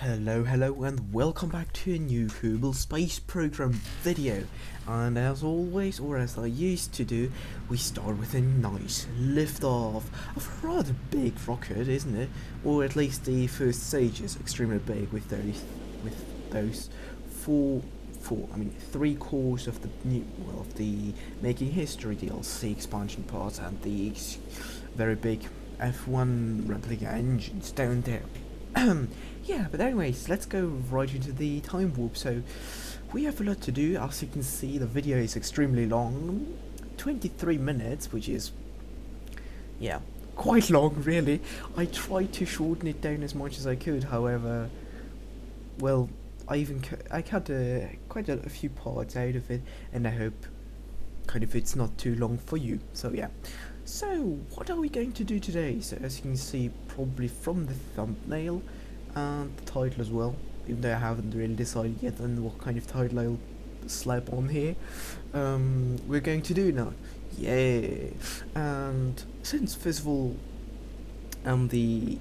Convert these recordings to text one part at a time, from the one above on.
Hello and welcome back to a new Kerbal Space Program video. And as always, or as I used to do, we start with a nice liftoff of a rather big rocket, isn't it? Or at least the first stage is extremely big with those three cores of the Making History DLC expansion parts and the very big F1 replica engines down there. Yeah, but anyways, let's go right into the time warp. So we have a lot to do. As you can see, the video is extremely long, 23 minutes, which is, yeah, quite long really. I tried to shorten it down as much as I could, however, well, I cut quite a few parts out of it, and I hope it's not too long for you. So yeah. So what are we going to do today? So as you can see probably from the thumbnail and the title as well, even though I haven't really decided yet on what kind of title I'll slap on here, we're going to do now. Yeah. And since first of all the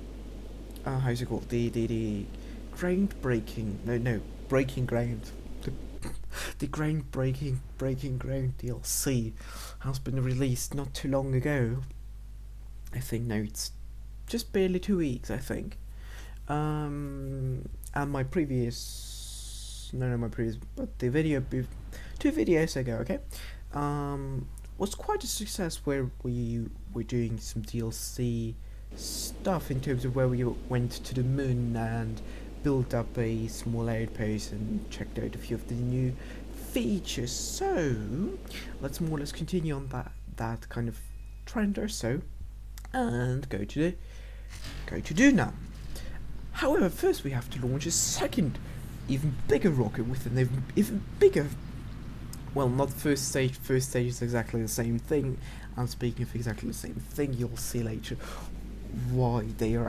how's it called, the groundbreaking breaking ground, the groundbreaking breaking ground DLC has been released not too long ago. I think now it's just barely 2 weeks, I think. And but the video 2 videos ago, okay, was quite a success, where we were doing some DLC stuff in terms of where we went to the moon and built up a small outpost and checked out a few of the new features. So let's more or less continue on that kind of trend or so, and go to Duna. However, first we have to launch a second, even bigger rocket with an even bigger, well, not first stage. First stage is exactly the same thing, and speaking of exactly the same thing, you'll see later why they are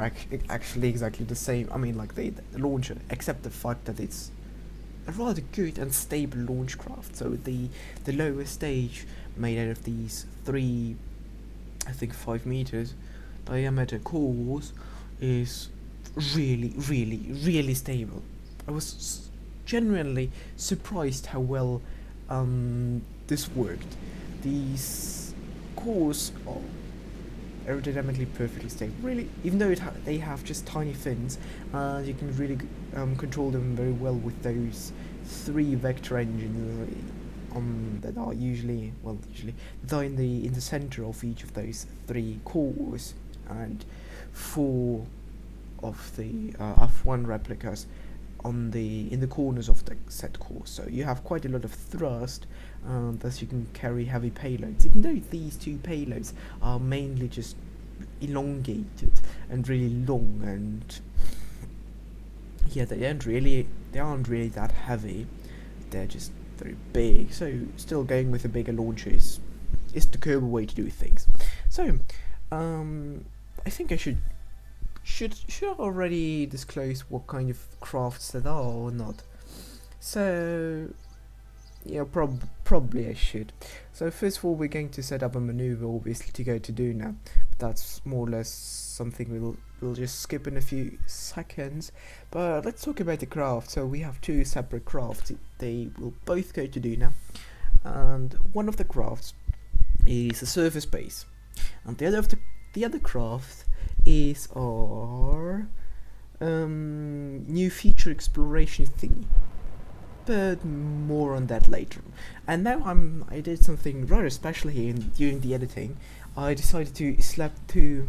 actually exactly the same. I mean, like the launcher, except the fact that it's a rather good and stable launch craft. So the lower stage, made out of these 3, I think 5 meters diameter cores, is really stable. I was genuinely surprised how well this worked. These cores are aerodynamically perfectly stable, really, even though they have just tiny fins, and you can really control them very well with those 3 vector engines that are usually that are in the center of each of those 3 cores, and 4 of the F1 replicas in the corners of the set core. So you have quite a lot of thrust, thus you can carry heavy payloads, even though these 2 payloads are mainly just elongated and really long, and yeah, they aren't really that heavy. They're just very big. So still going with a bigger launcher is the Kerbal way to do things. So I think I should already disclose what kind of crafts that are or not. So yeah, probably I should. So first of all, we're going to set up a maneuver, obviously, to go to Duna. But that's more or less something we'll just skip in a few seconds. But let's talk about the craft. So we have 2 separate crafts. They will both go to Duna, and one of the crafts is a surface base, and the other craft is our new feature exploration thingy. But more on that later. And now I did something rather special here during the editing. I decided to slap 2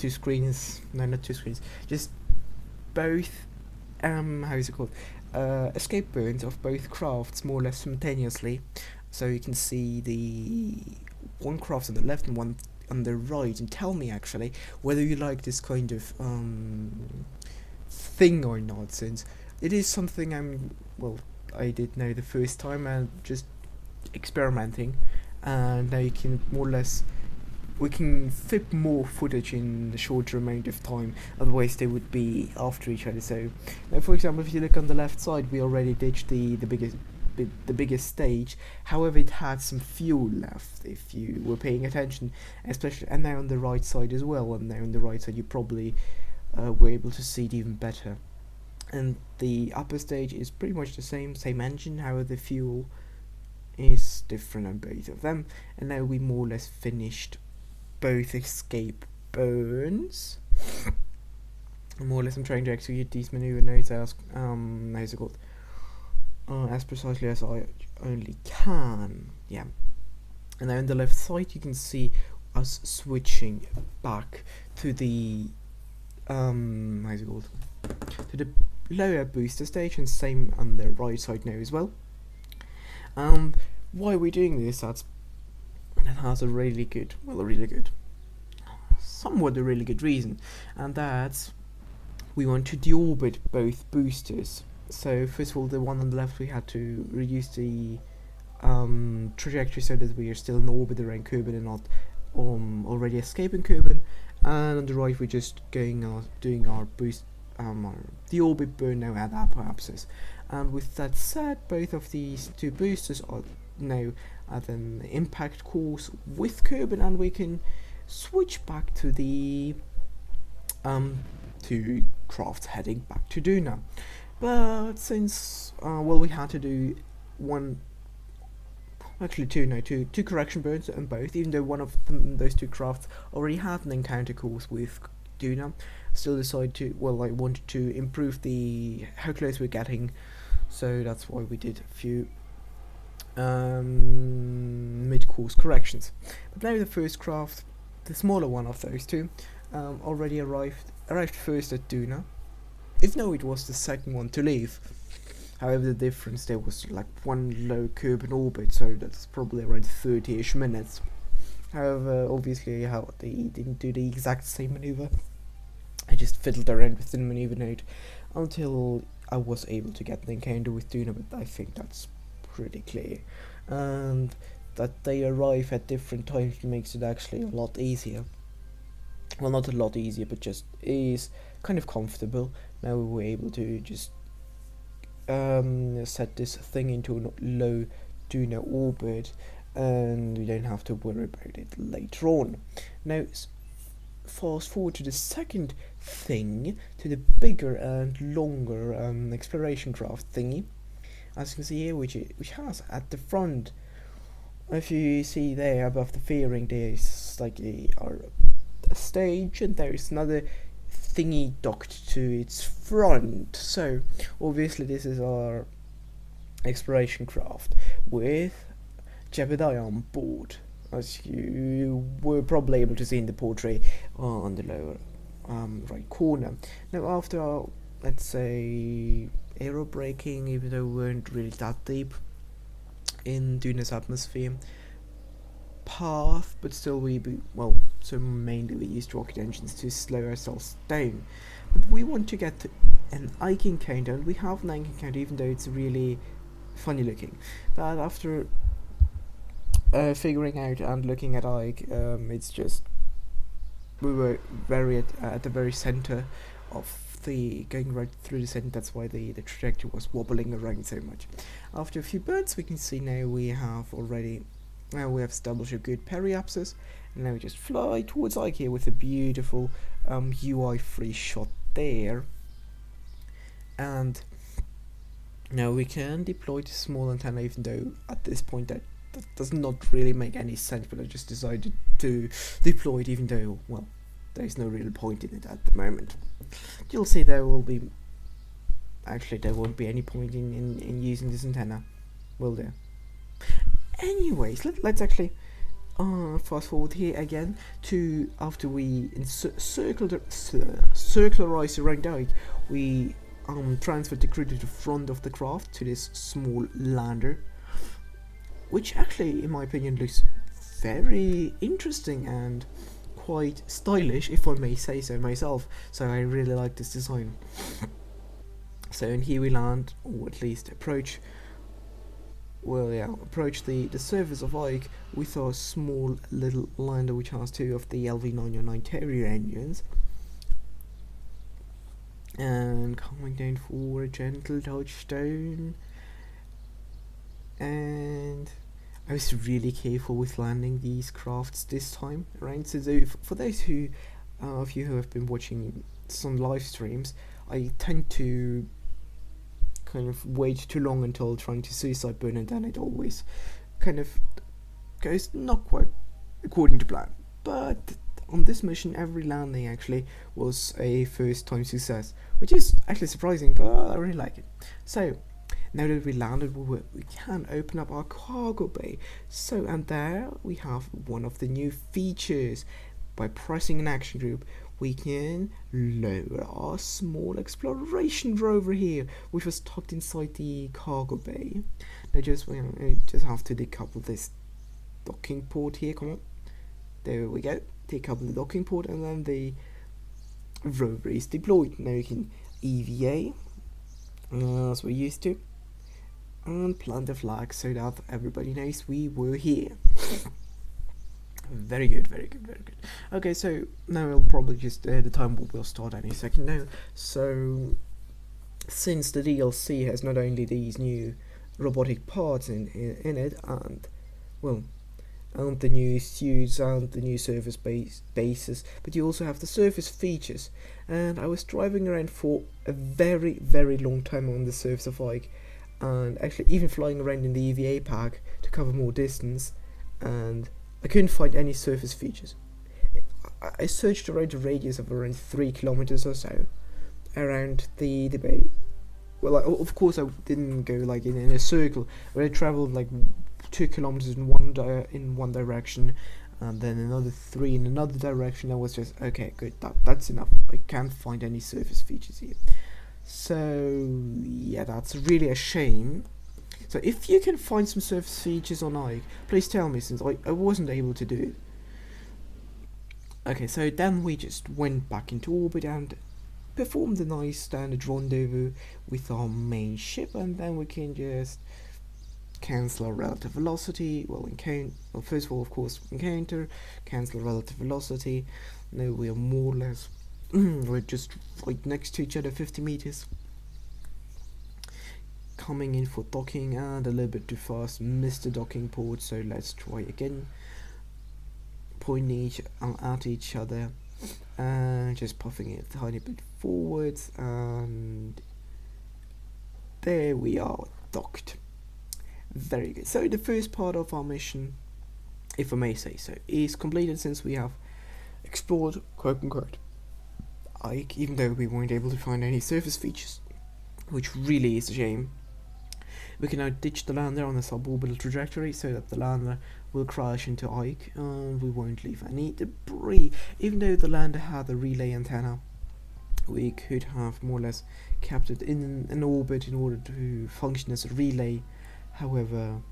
screens, no, not 2 screens, just both how is it called, escape burns of both crafts more or less simultaneously, so you can see the one craft on the left and one on the right, and tell me actually whether you like this kind of thing or not, since it is something I did know the first time and just experimenting, and now you can more or less, we can fit more footage in a shorter amount of time, otherwise they would be after each other. So now, for example, if you look on the left side, we already ditched the biggest stage. However, it had some fuel left, if you were paying attention, especially. And now on the right side as well, and now on the right side you probably we're able to see it even better. And the upper stage is pretty much the same engine, however the fuel is different on both of them. And now we more or less finished both escape burns. More or less I'm trying to execute these maneuver notes as how's it called? As precisely as I only can. Yeah. And now on the left side you can see us switching back to the how's it called? To the lower booster stage, and same on the right side now as well. Why are we doing this? That has a really good, somewhat a really good reason, and that's we want to deorbit both boosters. So first of all, the one on the left, we had to reduce the trajectory so that we are still in orbit around Kerbin and not already escaping Kerbin. And on the right, we're just doing our boost, the orbit burn now at apoapsis. And with that said, both of these two boosters are now at an impact course with Kerbin, and we can switch back to the two crafts heading back to Duna. But since we had to do two correction burns on both, even though one of those two crafts already had an encounter course with Duna, still decided to, I wanted to improve how close we're getting, so that's why we did a few mid-course corrections. But now the first craft, the smaller one of those two, already arrived first at Duna, even though it was the second one to leave. However, the difference there was like one low Kerbin orbit, so that's probably around 30-ish minutes. However, obviously how they didn't do the exact same maneuver. I just fiddled around with the maneuver node until I was able to get an encounter with Duna, but I think that's pretty clear. And that they arrive at different times makes it actually a lot easier. Well, not a lot easier, but just is kind of comfortable. Now we were able to just set this thing into a low Duna orbit, and we don't have to worry about it later on. Now fast forward to the second thing, to the bigger and longer exploration craft thingy, as you can see here, which has at the front, if you see there above the fairing, there's like a stage, and there's another thingy docked to its front. So obviously this is our exploration craft with Jebediah on board, as you were probably able to see in the portrait on the lower right corner. Now after our, let's say, aero braking, even though we weren't really that deep in Duna's atmosphere path, but still so mainly we used rocket engines to slow ourselves down. But we want to get an Ike encounter, and we have an Ike encounter, even though it's really funny looking. But after figuring out and looking at Ike, it's just we were at the very center of going right through the center. That's why the trajectory was wobbling around so much. After a few burns, we can see now we have established a good periapsis, and now we just fly towards Ike here with a beautiful UI free shot there. And now we can deploy the small antenna, even though at this point that does not really make any sense, but I just decided to deploy it, even though, there's no real point in it at the moment. You'll see there won't be any point in using this antenna, will there? Anyways, let's actually fast forward here again to after we circularize around Ike, we transferred the crew to the front of the craft to this small lander, which actually, in my opinion, looks very interesting and quite stylish, if I may say so myself. So I really like this design. So in here we land, or at least approach the surface of Ike with our small little lander, which has two of the LV909 Terrier engines, and coming down for a gentle touchdown. And I was really careful with landing these crafts this time around. So for those of you who have been watching some live streams, I tend to kind of wait too long until trying to suicide burn, and then it always kind of goes not quite according to plan. But on this mission, every landing actually was a first time success, which is actually surprising, but I really like it. So now that we landed, we can open up our cargo bay. So, and there we have one of the new features. By pressing an action group, we can lower our small exploration rover here, which was tucked inside the cargo bay. Now just have to decouple this docking port here. Come on, there we go. Decouple the docking port, and then the rover is deployed. Now you can EVA as we're used to, and plant the flag so that everybody knows we were here. Very good, very good, very good. Okay, so now we'll probably just the time will start any second now. So since the DLC has not only these new robotic parts in it, and well, and the new suits and the new surface bases, but you also have the surface features. And I was driving around for a very, very long time on the surface of Ike, and actually even flying around in the EVA pack to cover more distance, and I couldn't find any surface features. I searched around a radius of around 3 kilometers or so around the bay. Well, of course I didn't go like in a circle, but I traveled like 2 kilometers in one direction, and then another 3 in another direction. I was just okay, good. That's enough. I can't find any surface features here. So yeah, that's really a shame. So if you can find some surface features on Ike, please tell me, since I wasn't able to do it. Okay, so then we just went back into orbit and performed a nice standard rendezvous with our main ship, and then we can just cancel our relative velocity. Well, first of all, of course, encounter, cancel relative velocity. Now we are more or less we're just right next to each other, 50 meters. Coming in for docking, and a little bit too fast, missed the docking port, so let's try again. Pointing at each other and just puffing it a tiny bit forwards, and there we are, docked. Very good. So the first part of our mission, if I may say so, is completed, since we have explored, quote unquote, Ike, even though we weren't able to find any surface features, which really is a shame. We can now ditch the lander on a suborbital trajectory so that the lander will crash into Ike, and we won't leave any debris. Even though the lander had a relay antenna, we could have more or less kept it in an orbit in order to function as a relay. However,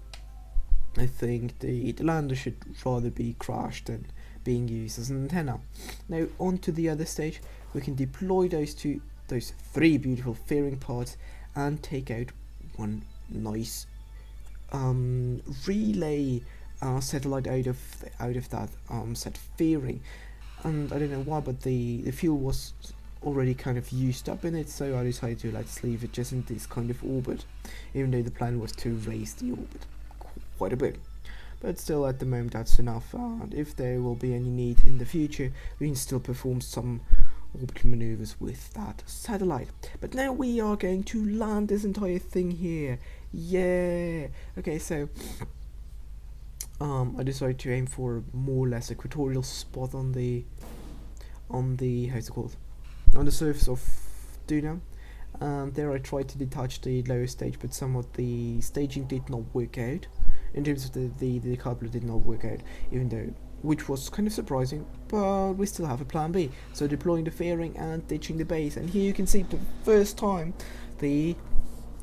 I think the lander should rather be crashed than being used as an antenna. Now on to the other stage. We can deploy those 3 beautiful fairing parts and take out one nice relay satellite out of that set fairing. And I don't know why, but the fuel was already kind of used up in it, so I decided to let's leave it just in this kind of orbit, even though the plan was to raise the orbit quite a bit. But still, at the moment that's enough, and if there will be any need in the future, we can still perform some orbital maneuvers with that satellite. But now we are going to land this entire thing here. Yeah. Okay, so I decided to aim for a more or less equatorial spot on the how's it called, on the surface of Duna. There I tried to detach the lower stage, but somewhat the staging did not work out. In terms of the decoupler did not work out, even though, which was kind of surprising, but we still have a plan B. So deploying the fairing and ditching the base, and here you can see the first time the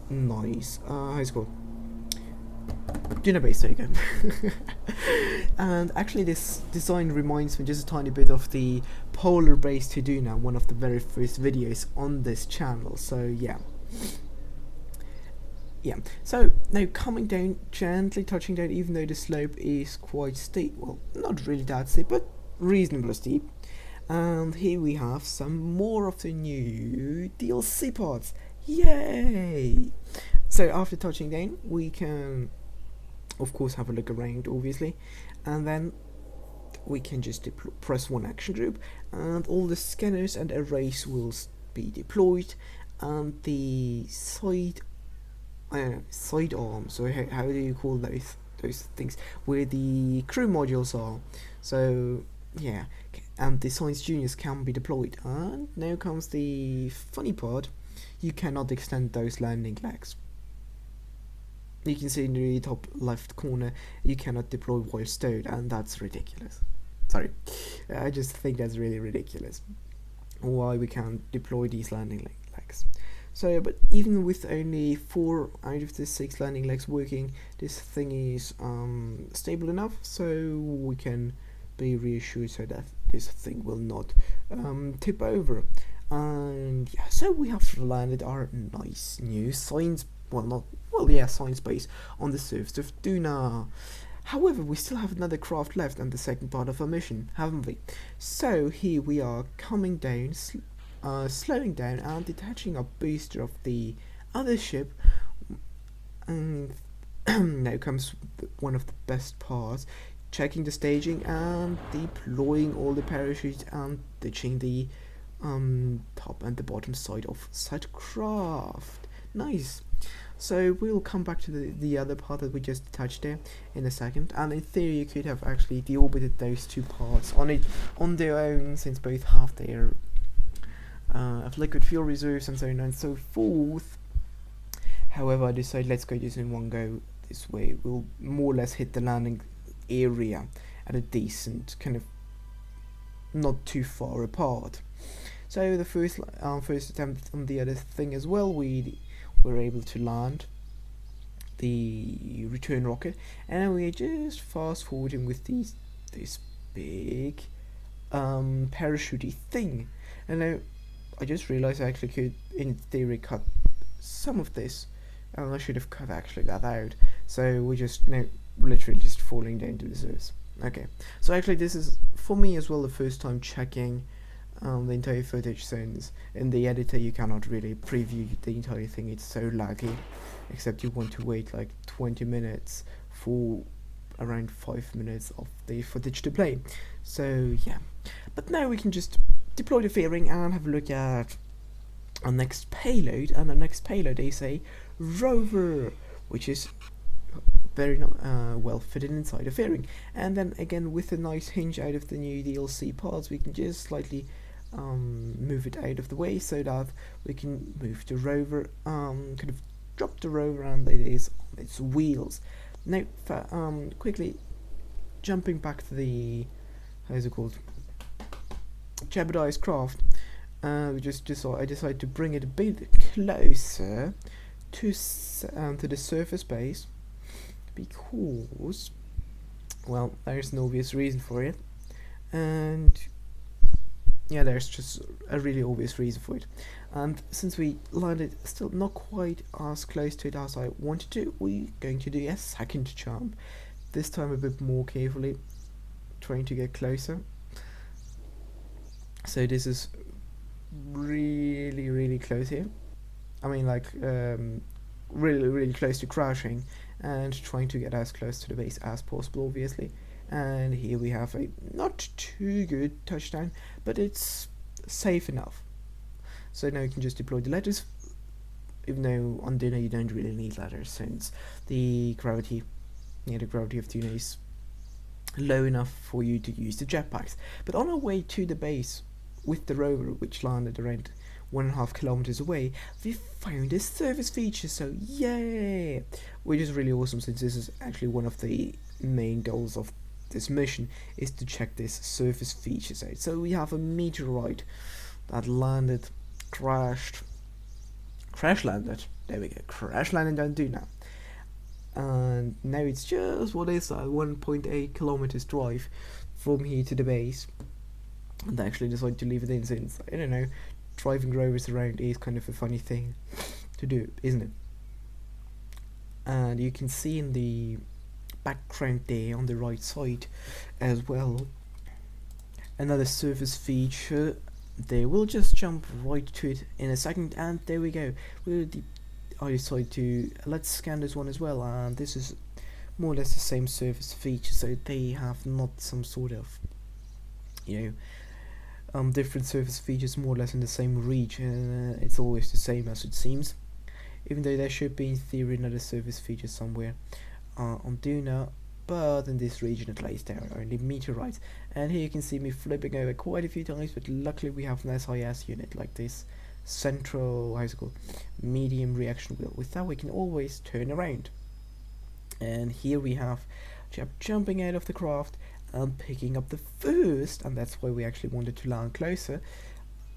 nice how's it called, Duna base, there you go. And actually this design reminds me just a tiny bit of the polar base to Duna, one of the very first videos on this channel. So yeah, so now coming down, gently touching down, even though the slope is quite steep. Well, not really that steep, but reasonably steep. And here we have some more of the new DLC parts. Yay! So after touching down, we can of course have a look around, obviously, and then we can just press one action group, and all the scanners and arrays will be deployed, and the side side arms, or how do you call those things, where the crew modules are. So yeah, and the science juniors can be deployed. And now comes the funny part: you cannot extend those landing legs. You can see in the top left corner, you cannot deploy while stowed, and that's ridiculous. Sorry, I just think that's really ridiculous. Why we can't deploy these landing legs. So, but even with only 4 out of the 6 landing legs working, this thing is stable enough, so we can be reassured so that this thing will not tip over. And yeah, so we have landed our nice new science base on the surface of Duna. However, we still have another craft left and the second part of our mission, haven't we? So here we are coming down, slowing down and detaching our booster of the other ship. And now comes one of the best parts: checking the staging and deploying all the parachutes and ditching the top and the bottom side of said craft. Nice. So we'll come back to the other part that we just detached there in a second, and in theory you could have actually deorbited those two parts on their own, since both have their liquid fuel reserves and so on and so forth. However, I decided let's go this in one go. This way we'll more or less hit the landing area at a decent kind of, not too far apart. So the first attempt on the other thing as well, we were able to land the return rocket, and we're just fast forwarding with this big parachutey thing. And now I just realized I actually could in theory cut some of this, and I should have cut actually that out. So we're just now literally just falling down to the surface. Okay, so actually this is for me as well the first time checking the entire footage, since in the editor you cannot really preview the entire thing, it's so laggy, except you want to wait like 20 minutes for around 5 minutes of the footage to play. So yeah, but now we can just deploy the fairing and have a look at our next payload. And our next payload is a rover, which is very well fitted inside a fairing. And then again, with a nice hinge out of the new DLC parts, we can just slightly move it out of the way so that we can move the rover, kind of drop the rover, and it is on its wheels. Now, quickly jumping back to the, how's it called, jeopardized craft, I decided to bring it a bit closer to the surface base, because, well, there's an obvious reason for it, and yeah, there's just a really obvious reason for it. And since we landed still not quite as close to it as I wanted to, we're going to do a second jump, this time a bit more carefully, trying to get closer. So this is really close here. I mean, like really close to crashing, and trying to get as close to the base as possible, obviously. And here we have a not too good touchdown, but it's safe enough. So now you can just deploy the ladders, even though on Duna you don't really need ladders, since the gravity of Duna is low enough for you to use the jetpacks. But on our way to the base with the rover, which landed around 1.5 kilometers away, we found a surface feature, so yay! Which is really awesome, since this is actually one of the main goals of this mission, is to check this surface features out. So we have a meteorite that crash landed on Duna, and now it's just, what is that, 1.8 kilometers drive from here to the base. And I actually decided to leave it in, since, I don't know, driving rovers around is kind of a funny thing to do, isn't it? And you can see in the background there on the right side as well another surface feature there. We'll just jump right to it in a second, and there we go. I decided to let's scan this one as well, and this is more or less the same surface feature, so they have not some sort of you know, different surface features more or less in the same region. It's always the same as it seems, even though there should be in theory another surface feature somewhere on Duna, but in this region at least there are only meteorites. And here you can see me flipping over quite a few times, but luckily we have an SIS unit like this central, how's it called, medium reaction wheel. With that we can always turn around. And here we have Jeb jumping out of the craft and picking up the first, and that's why we actually wanted to land closer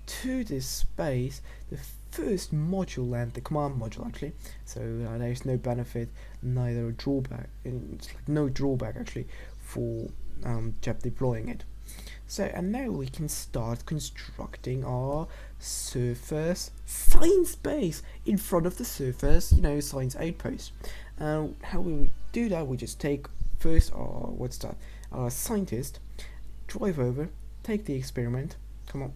to this space, the first module, and the command module actually. So there's no benefit, neither a drawback, it's like no drawback actually for Jeb deploying it. So, and now we can start constructing our surface science base in front of the surface, science outpost. How we would do that, we just take first our scientist, drive over, take the experiment, come on.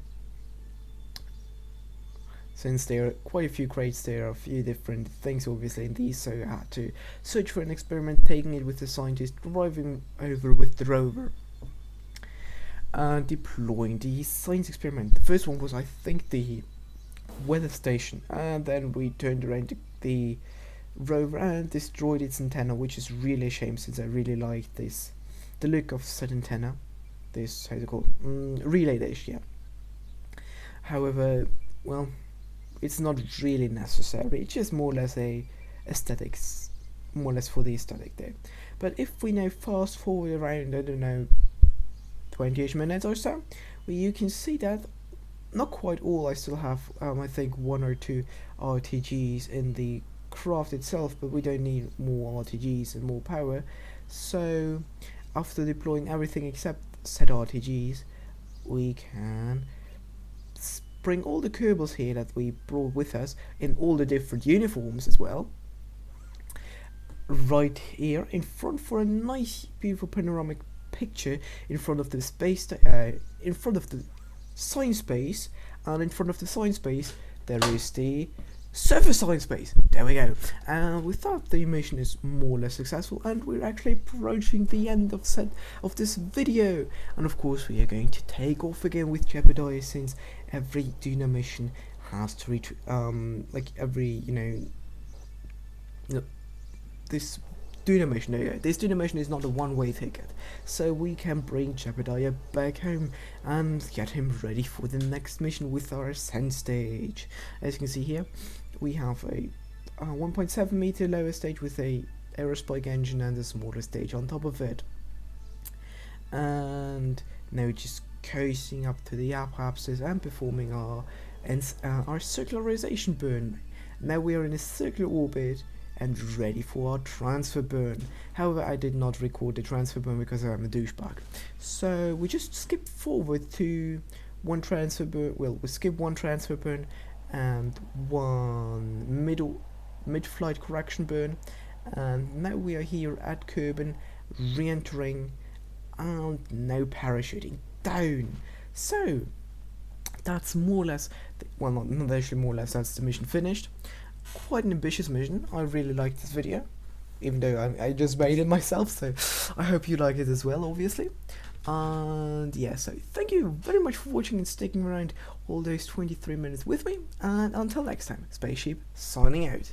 Since there are quite a few crates, there are a few different things obviously in these, so I had to search for an experiment, taking it with the scientist, driving over with the rover, and deploying the science experiment. The first one was, I think, the weather station, and then we turned around the rover and destroyed its antenna, which is really a shame since I really like the look of said antenna, this, how's it called, relay dish, yeah. However, well, it's not really necessary, it's just more or less aesthetics, more or less for the aesthetic there. But if we now fast forward around, I don't know, 20ish minutes or so, you can see that not quite all, I still have I think 1 or 2 RTGs in the craft itself, but we don't need more RTGs and more power. So after deploying everything except said RTGs, we can bring all the Kerbals here that we brought with us in all the different uniforms as well, right here in front for a nice beautiful panoramic picture in front of the space, in front of the science base, and in front of the science base there is the surface science base. There we go. And with that, the mission is more or less successful, and we're actually approaching the end of this video. And of course, we are going to take off again with Jebediah, since every Duna mission has to reach like every this Duna mission. There you go. This Duna mission is not a one-way ticket, so we can bring Jebediah back home and get him ready for the next mission with our ascent stage. As you can see here, we have a 1.7 meter lower stage with a aerospike engine and a smaller stage on top of it. And now just coasting up to the apophysis and performing our circularization burn. Now we are in a circular orbit and ready for our transfer burn. However, I did not record the transfer burn because I'm a douchebag. So we just skip forward to one transfer burn. Well, we skip one transfer burn and one mid-flight correction burn, and now we are here at Kerbin, re-entering and now parachuting down. So that's more or less well, not actually more or less, that's the mission finished. Quite an ambitious mission. I really liked this video, even though I just made it myself, so I hope you like it as well, obviously. And yeah, so thank you very much for watching and sticking around all those 23 minutes with me, and until next time, Spaceship signing out.